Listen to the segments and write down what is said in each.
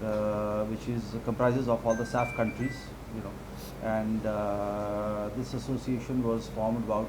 which is comprises of all the SAF countries, you know, and this association was formed about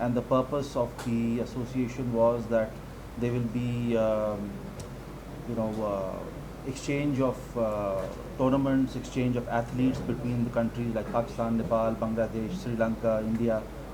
and the purpose of the association was that there will be exchange of tournaments, exchange of athletes between the countries like Pakistan, Nepal, Bangladesh, Sri Lanka, India,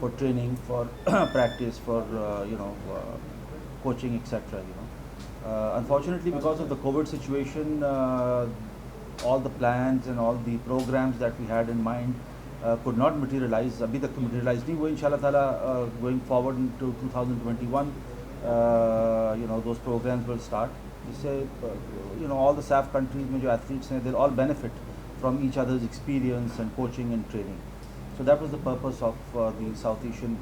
for training, for practice, for coaching, etc. Unfortunately, because of the COVID situation, all the plans and all the programs that we had in mind could not materialize. ابھی تک تو materialize نہیں ہوئے. انشاءاللہ تعالیٰ going forward into 2021, those programs will start. جس سے all the SAF countries میں جو athletes ہیں, they'll all benefit from each other's experience and coaching and training. So that was the purpose of the South Asian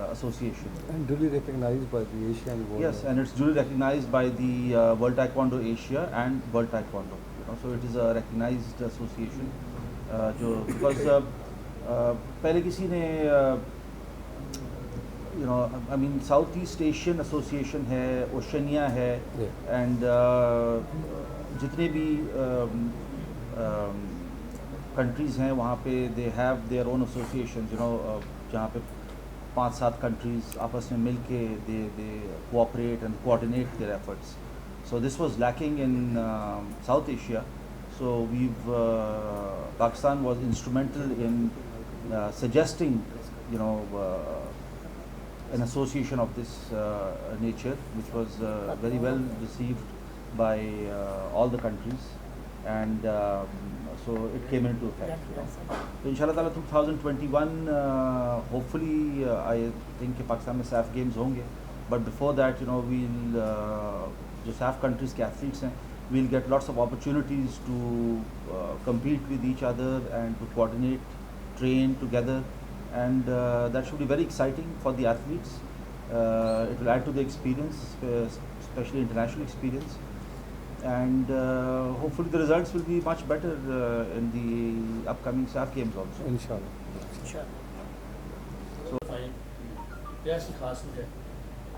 Association. And duly recognized by the Asian World. Yes, and it's duly recognized by the World Taekwondo Asia and World Taekwondo. So it is a recognized association. Because پہلے کسی نے South East Asian Association ہے, Oceania ہے, and جتنے بھی countries ہیں وہاں پہ they have their own associations, جہاں پہ 5-7 countries آپس میں مل کے they cooperate and coordinate their efforts. So this was lacking in South Asia. So Pakistan was instrumental in suggesting an association of this nature, which was very well received by all the countries, and so it came into effect. So inshallah ta'ala 2021 hopefully I think کہ پاکستان میں SAF games ہوں گے, but before that we'll جو SAF countries کے athletes ہیں, we'll get lots of opportunities to compete with each other and to coordinate, train together, and that should be very exciting for the athletes. It will add to the experience, especially international experience, and hopefully the results will be much better in the upcoming SAF games also. Inshallah.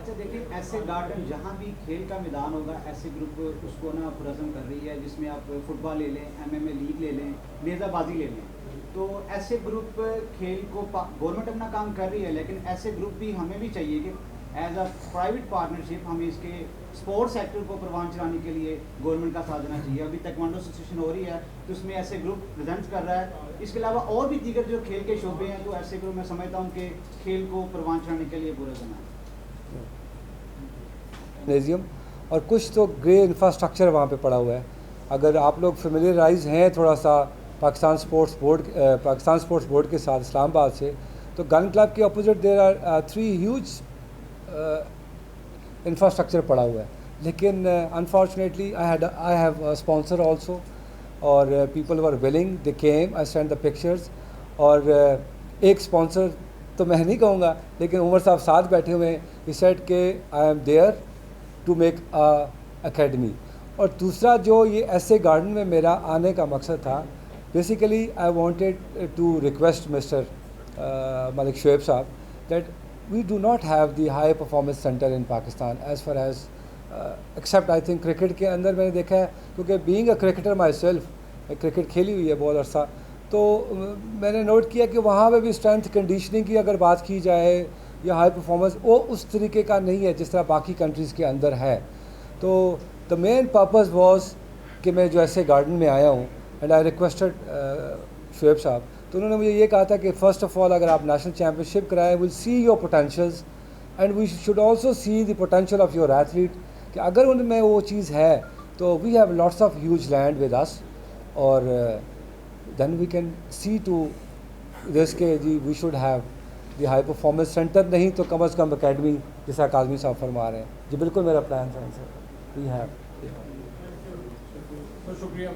اچھا دیکھیں, ایسے garden جہاں بھی کھیل کا میدان ہوگا, ایسے گروپ اس کو پرعزم کر رہی ہے, جس میں آپ فٹ بال لے لیں, MMA لیگ لے لیں, نیزہ بازی لے لیں. تو ایسے گروپ کھیل کو گورنمنٹ اپنا کام کر رہی ہے, لیکن ایسے گروپ بھی ہمیں بھی چاہیے کہ ایز اے پرائیویٹ پارٹنرشپ ہمیں اس کے اسپورٹس سیکٹر کو پروان چلانے کے لیے گورنمنٹ کا ساتھ دینا چاہیے. ابھی تیکوانڈو ایسوسیشن ہو رہی ہے تو اس میں ایسے گروپ پریزنٹ کر رہا ہے. اس کے علاوہ اور بھی دیگر جو کھیل کے شعبے ہیں, تو ایسے گروپ میں سمجھتا ہوں کہ کھیل کو پروان چلانے کے لیے پورا کرنا ہے. گمنیزیم اور کچھ تو گرے انفراسٹرکچر وہاں پہ پڑا ہوا ہے. اگر آپ لوگ فیملیرائز ہیں تھوڑا سا پاکستان اسپورٹس بورڈ کے ساتھ اسلام آباد سے, تو گن کلب کے opposite there are 3 huge infrastructure پڑا ہوا ہے. لیکن unfortunately I have sponsor also, اور people were willing, they came, I sent the pictures. اور ایک اسپانسر تو میں نہیں کہوں گا, لیکن عمر صاحب ساتھ بیٹھے ہوئے ہیں, ہی سیڈ کہ I am there to make academy. اور دوسرا جو یہ ایسے گارڈن میں میرا آنے کا مقصد تھا, basically I wanted to request mister Malik Shoaib sahab that we do not have the high performance centre in Pakistan as far as except I think cricket کے اندر میں نے دیکھا ہے, کیونکہ being a cricketer myself, cricket کھیلی ہوئی ہے بہت عرصہ, تو میں نے نوٹ کیا کہ وہاں پہ بھی اسٹرینتھ کنڈیشننگ کی اگر بات کی جائے یا ہائی پرفارمنس, وہ اس طریقے کا نہیں ہے جس طرح باقی کنٹریز کے اندر ہے. تو دا مین پرپز واز کہ میں جو ایسے گارڈن میں آیا ہوں, اینڈ آئی ریکویسٹڈ شعیب صاحب, تو انہوں نے مجھے یہ کہا تھا کہ فرسٹ آف آل اگر آپ نیشنل چیمپئن شپ کرائیں, will see your potentials and we should also see the potential of your athlete, کہ اگر ان میں وہ چیز ہے تو we have lots of huge land with us, اور then we can see to this کہ جی we should have the high performance centre, نہیں تو کم از کم اکیڈمی جیسا کاظمی صاحب فرما رہے ہیں. جی بالکل میرا پلان تھا سر, وی ہیو. شکریہ.